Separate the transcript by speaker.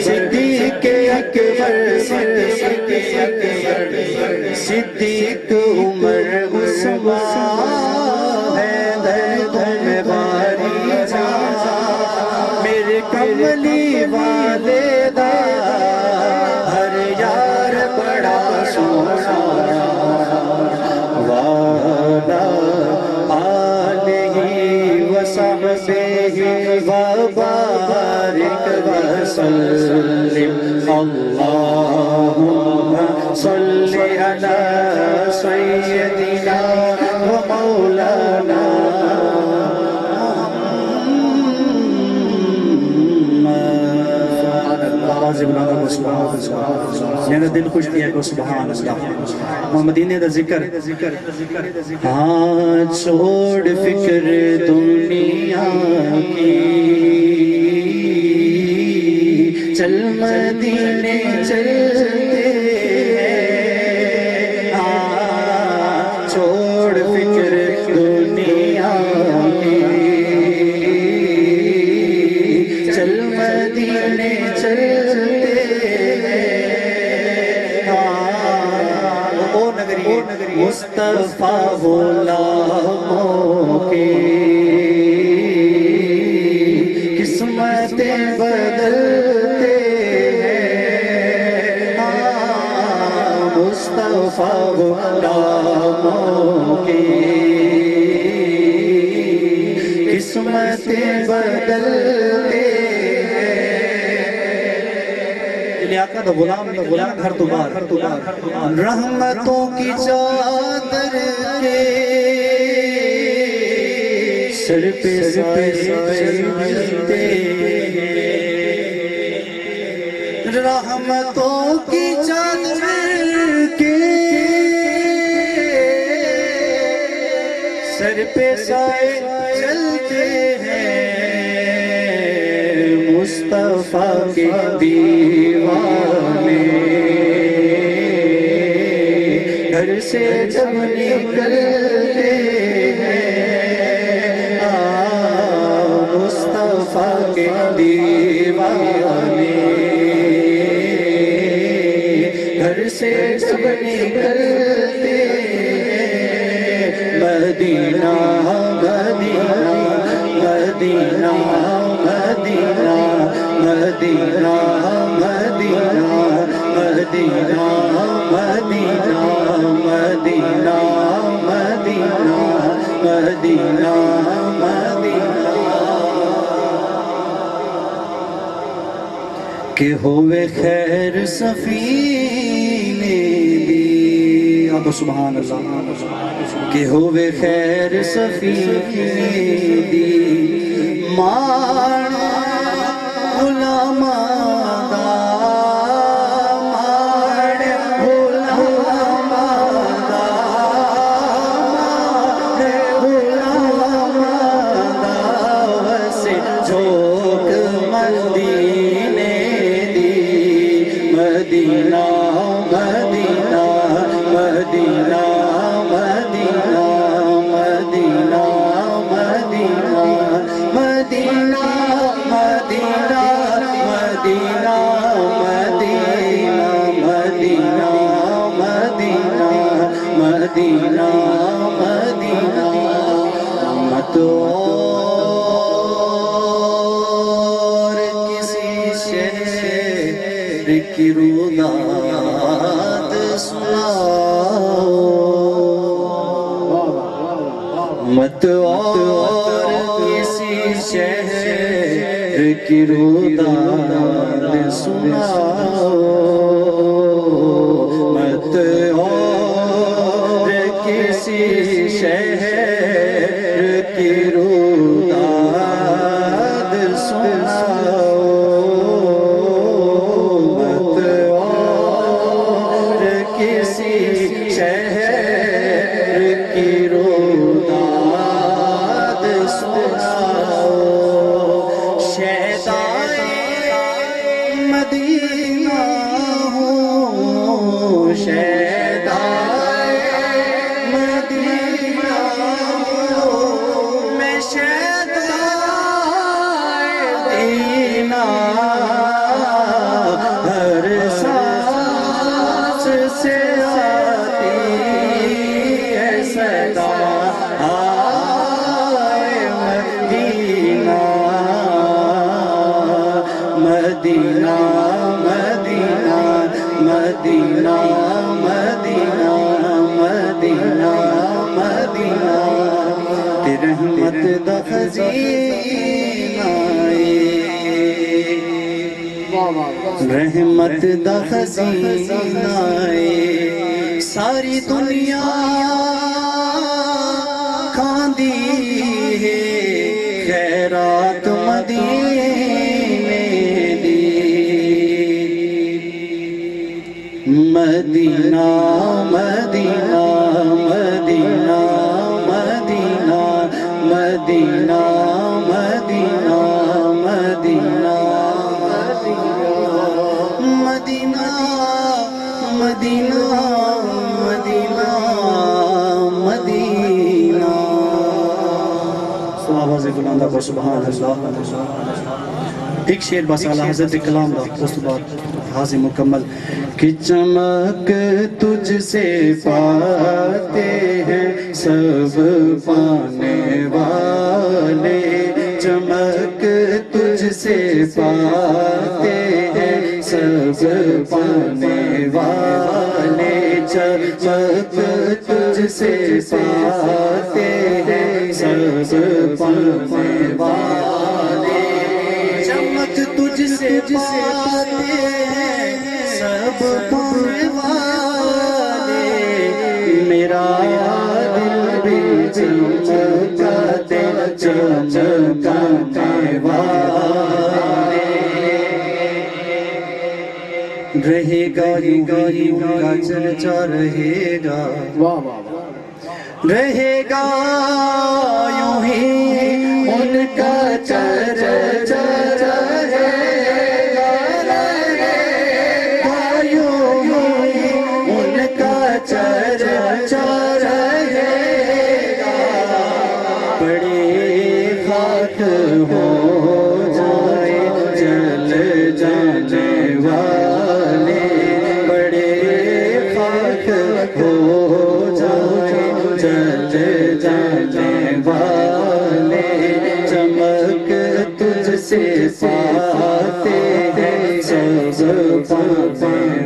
Speaker 1: صدیق اکبر صدیق اکبر صدیق عمر عثمان حیدر تمہیں باری جان میرے کملی والدہ ہر یار بڑا سونا وعلا آلہ وصحبہ وبارک وسلم اللہم صلی علی سیدنا و مولانا میرا دل خوش کیا کہ سبحان اللہ مدینے دا ذکر ہاں چھوڑ فکر دنیا کی چل مدینے چلتے ہاں چھوڑ فکر دنیا کی چل مدینے چلتے ہاں مصطفیٰ غلاموں کی قسمتیں بدلتے ہیں مصطفیٰ غلاموں کی قسمتیں بدلتے آقا دا غلام گھر تو بار رحمتوں کی چادر کے سر پہ ملتے رحمتوں کی چادر کے سر پہ سائے چلتے ہیں مصطفیٰ کے دیوانے گھر سے جب نکلتے ہیں مصطفیٰ کے دیوانے گھر سے جب نکلتے مدینہ مدینہ مدینہ مدینہ مدینہ مدینہ مدینہ مدینہ مدینہ مدینہ مدینہ مدینہ کہ ہوئے خیر سفینے دی اب سبحان اللہ کہ ہوئے خیر سفینے دی مان غلام دا مان غلام دا غلام دا وسے جھوک مدینے دی مدینہ مدینہ مدینہ مدینہ مدینہ مدینہ مدینہ مدینہ مدینہ مدینہ مدینہ مدینہ مدینہ مت اور کسی شہر کی روداد سناؤ مت اور کسی شہر کی روداد سناؤ مت اور کسی شہر کی روداد سناؤ مت اور کسی شہر کی روداد سناؤ شہدائے مدینہ مدینہ مدینہ مدینہ مدینہ تے رحمت دا خزینہ رحمت دا خزینہ ساری دنیا کھاندی ہے خیرات مدینے دی مدینہ مدینہ مدینہ مدینہ مدینہ مدینہ مدینہ مدینہ مدینہ مدینہ مدینہ آواز بلند کو سبحان اللہ ایک شعر بس اعلیٰ حضرت کلام دا اس بعد حاضر مکمل کہ چمک تجھ سے پاتے ہیں سب پانے والے چمک تجھ سے پاتے ہیں سب پانے والے چمک تجھ سے پاتے ہیں سب پانے والے چمک تجھ سے پاتے ہیں سب پانے والے میرا دل بھی چمکاتے چمکانے والے رہے گا یوں ہی ان کا چرچا رہے گا رہے گا یوں ہی ان کا چرچا رہے گا یوں ہی ان کا چرچا رہے گا بڑے خاک ہو جائے جل جانے والے بڑے خاک ہو جائے جل جانے والے چمک تجھ سے پاتے ہیں سب پانے